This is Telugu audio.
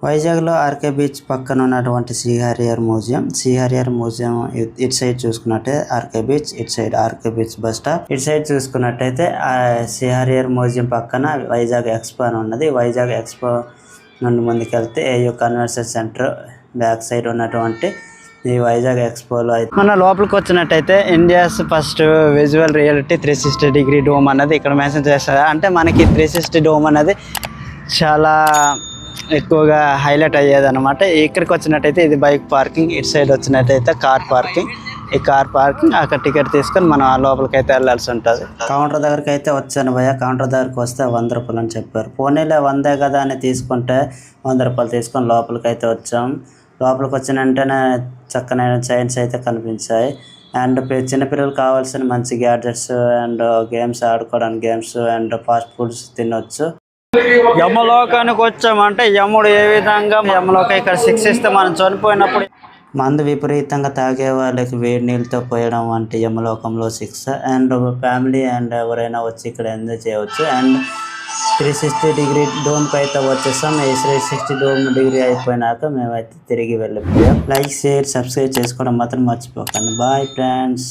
వైజాగ్లో ఆర్కే బీచ్ పక్కన ఉన్నటువంటి శ్రీహరియర్ మ్యూజియం ఇటు సైడ్ చూసుకున్నట్టే ఆర్కే బీచ్, ఇటు side RK beach bus stop. ఇటు సైడ్ చూసుకున్నట్టయితే శ్రీహరియర్ మ్యూజియం పక్కన వైజాగ్ ఎక్స్పో అని ఉన్నది. వైజాగ్ ఎక్స్పో నుండి ముందుకెళ్తే AU convention centre back side ఉన్నటువంటి ఈ వైజాగ్ ఎక్స్పోలో అయితే మన లోపలికి వచ్చినట్టయితే India's first visual reality 360 degree dome అన్నది ఇక్కడ మెన్షన్ చేస్తారు. అంటే మనకి 360 డోమ్ అనేది చాలా ఎక్కువగా హైలైట్ అయ్యేది అనమాట. ఇక్కడికి వచ్చినట్టయితే ఇది బైక్ పార్కింగ్, ఇటు సైడ్ వచ్చినట్టయితే కార్ పార్కింగ్. ఈ కార్ పార్కింగ్ అక్కడ టికెట్ తీసుకొని మనం ఆ లోపలికి అయితే వెళ్ళాల్సి ఉంటుంది. కౌంటర్ దగ్గరికి అయితే వచ్చాను భయ్య. కౌంటర్ దగ్గరికి వస్తే 100 రూపాయలు అని చెప్పారు. పోనీలే 100 కదా అని తీసుకుంటే 100 రూపాయలు తీసుకొని లోపలికి అయితే వచ్చాం. లోపలికి వచ్చిన వెంటనే చక్కనైన చైన్స్ అయితే కనిపించాయి. అండ్ చిన్నపిల్లలకు కావాల్సిన మంచి గ్యాడ్జెట్స్ అండ్ గేమ్స్ ఆడుకోవడానికి గేమ్స్ అండ్ ఫాస్ట్ ఫుడ్స్ తినొచ్చు. యమలోకానికి వచ్చామంటే యముడు ఏ విధంగా యమలోక ఇక్కడ శిక్షిస్తే మనం చనిపోయినప్పుడు మందు విపరీతంగా తాగే వాళ్ళకి వేడి నీళ్ళతో పోయడం వంటి యమలోకంలో శిక్ష. అండ్ ఫ్యామిలీ అండ్ ఎవరైనా వచ్చి ఇక్కడ ఎంజాయ్ చేయవచ్చు. అండ్ 360 డిగ్రీ డోమ్కి అయితే వచ్చేస్తాం. ఈ 360 డిగ్రీ అయిపోయినాక మేమైతే తిరిగి వెళ్ళిపోయాం. లైక్, షేర్, సబ్స్క్రైబ్ చేసుకోవడం మాత్రం మర్చిపోకండి. Bye friends.